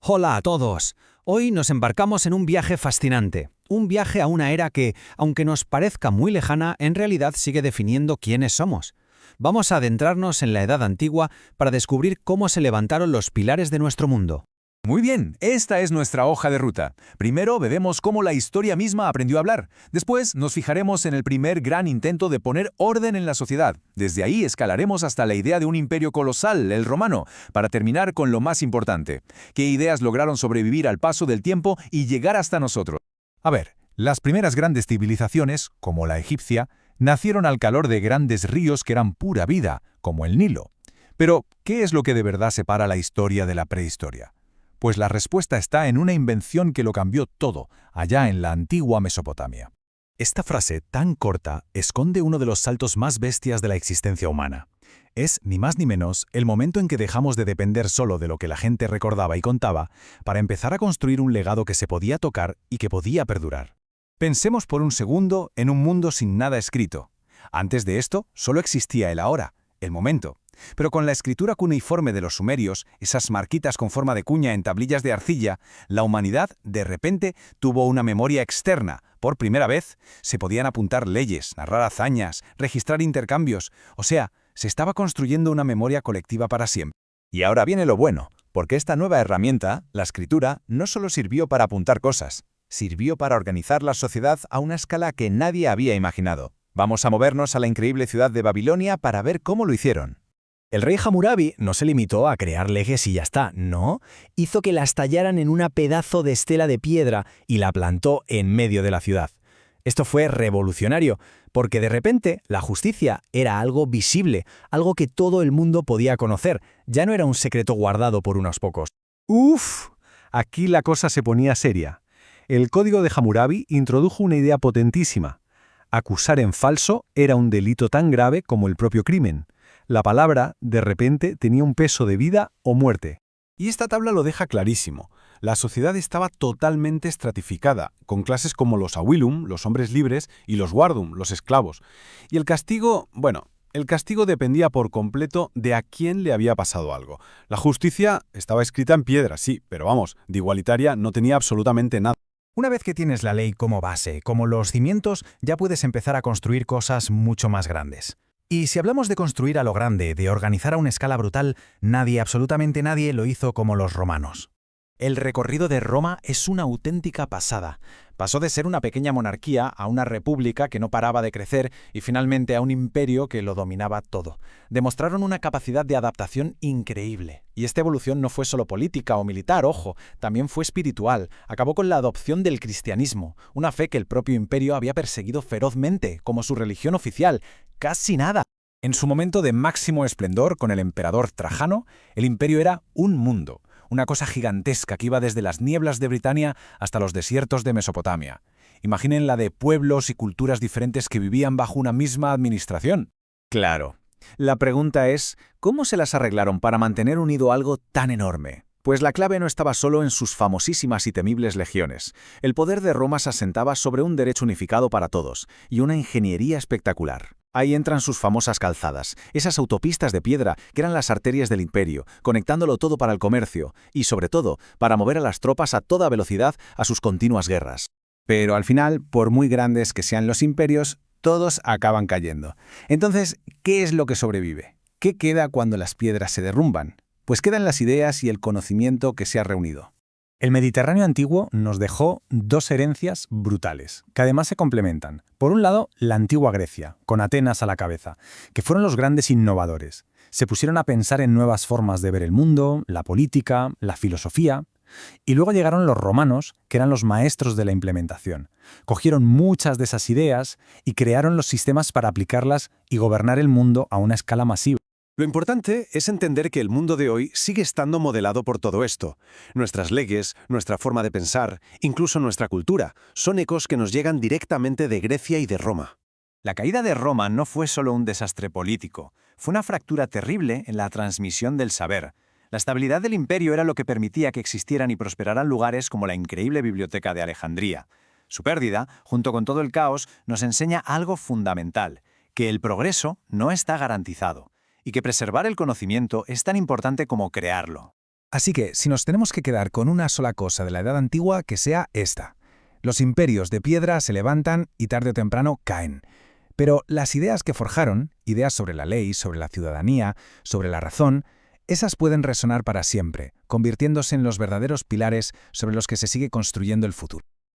Hola a todos. Hoy nos embarcamos en un viaje fascinante. Un viaje a una era que, aunque nos parezca muy lejana, en realidad sigue definiendo quiénes somos. Vamos a adentrarnos en la Edad Antigua para descubrir cómo se levantaron los pilares de nuestro mundo. Muy bien, esta es nuestra hoja de ruta. Primero veremos cómo la historia misma aprendió a hablar. Después nos fijaremos en el primer gran intento de poner orden en la sociedad. Desde ahí escalaremos hasta la idea de un imperio colosal, el romano, para terminar con lo más importante. ¿Qué ideas lograron sobrevivir al paso del tiempo y llegar hasta nosotros? A ver, las primeras grandes civilizaciones, como la egipcia, nacieron al calor de grandes ríos que eran pura vida, como el Nilo. Pero, ¿qué es lo que de verdad separa la historia de la prehistoria? Pues la respuesta está en una invención que lo cambió todo, allá en la antigua Mesopotamia. Esta frase tan corta esconde uno de los saltos más bestias de la existencia humana. Es, ni más ni menos, el momento en que dejamos de depender solo de lo que la gente recordaba y contaba para empezar a construir un legado que se podía tocar y que podía perdurar. Pensemos por un segundo en un mundo sin nada escrito. Antes de esto, solo existía el ahora, el momento. Pero con la escritura cuneiforme de los sumerios, esas marquitas con forma de cuña en tablillas de arcilla, la humanidad, de repente, tuvo una memoria externa. Por primera vez, se podían apuntar leyes, narrar hazañas, registrar intercambios. O sea, se estaba construyendo una memoria colectiva para siempre. Y ahora viene lo bueno, porque esta nueva herramienta, la escritura, no solo sirvió para apuntar cosas, sirvió para organizar la sociedad a una escala que nadie había imaginado. Vamos a movernos a la increíble ciudad de Babilonia para ver cómo lo hicieron. El rey Hammurabi no se limitó a crear leyes y ya está, no. Hizo que las tallaran en una pedazo de estela de piedra y la plantó en medio de la ciudad. Esto fue revolucionario, porque de repente la justicia era algo visible, algo que todo el mundo podía conocer, ya no era un secreto guardado por unos pocos. ¡Uf! Aquí la cosa se ponía seria. El Código de Hammurabi introdujo una idea potentísima. Acusar en falso era un delito tan grave como el propio crimen. La palabra, de repente, tenía un peso de vida o muerte. Y esta tabla lo deja clarísimo. La sociedad estaba totalmente estratificada, con clases como los Awilum, los hombres libres, y los Wardum, los esclavos. Y el castigo, el castigo dependía por completo de a quién le había pasado algo. La justicia estaba escrita en piedra, sí, pero vamos, de igualitaria no tenía absolutamente nada. Una vez que tienes la ley como base, como los cimientos, ya puedes empezar a construir cosas mucho más grandes. Y si hablamos de construir a lo grande, de organizar a una escala brutal, nadie, absolutamente nadie, lo hizo como los romanos. El recorrido de Roma es una auténtica pasada. Pasó de ser una pequeña monarquía a una república que no paraba de crecer y finalmente a un imperio que lo dominaba todo. Demostraron una capacidad de adaptación increíble. Y esta evolución no fue solo política o militar, ojo, también fue espiritual. Acabó con la adopción del cristianismo, una fe que el propio imperio había perseguido ferozmente, como su religión oficial. Casi nada. En su momento de máximo esplendor con el emperador Trajano, el imperio era un mundo. Una cosa gigantesca que iba desde las nieblas de Britania hasta los desiertos de Mesopotamia. Imaginen la de pueblos y culturas diferentes que vivían bajo una misma administración. Claro. La pregunta es, ¿cómo se las arreglaron para mantener unido algo tan enorme? Pues la clave no estaba solo en sus famosísimas y temibles legiones. El poder de Roma se asentaba sobre un derecho unificado para todos y una ingeniería espectacular. Ahí entran sus famosas calzadas, esas autopistas de piedra que eran las arterias del imperio, conectándolo todo para el comercio y, sobre todo, para mover a las tropas a toda velocidad a sus continuas guerras. Pero al final, por muy grandes que sean los imperios, todos acaban cayendo. Entonces, ¿qué es lo que sobrevive? ¿Qué queda cuando las piedras se derrumban? Pues quedan las ideas y el conocimiento que se ha reunido. El Mediterráneo antiguo nos dejó dos herencias brutales, que además se complementan. Por un lado, la antigua Grecia, con Atenas a la cabeza, que fueron los grandes innovadores. Se pusieron a pensar en nuevas formas de ver el mundo, la política, la filosofía. Y luego llegaron los romanos, que eran los maestros de la implementación. Cogieron muchas de esas ideas y crearon los sistemas para aplicarlas y gobernar el mundo a una escala masiva. Lo importante es entender que el mundo de hoy sigue estando modelado por todo esto. Nuestras leyes, nuestra forma de pensar, incluso nuestra cultura, son ecos que nos llegan directamente de Grecia y de Roma. La caída de Roma no fue solo un desastre político, fue una fractura terrible en la transmisión del saber. La estabilidad del imperio era lo que permitía que existieran y prosperaran lugares como la increíble biblioteca de Alejandría. Su pérdida, junto con todo el caos, nos enseña algo fundamental, que el progreso no está garantizado, y que preservar el conocimiento es tan importante como crearlo. Así que, si nos tenemos que quedar con una sola cosa de la Edad Antigua, que sea esta. Los imperios de piedra se levantan y tarde o temprano caen. Pero las ideas que forjaron, ideas sobre la ley, sobre la ciudadanía, sobre la razón, esas pueden resonar para siempre, convirtiéndose en los verdaderos pilares sobre los que se sigue construyendo el futuro.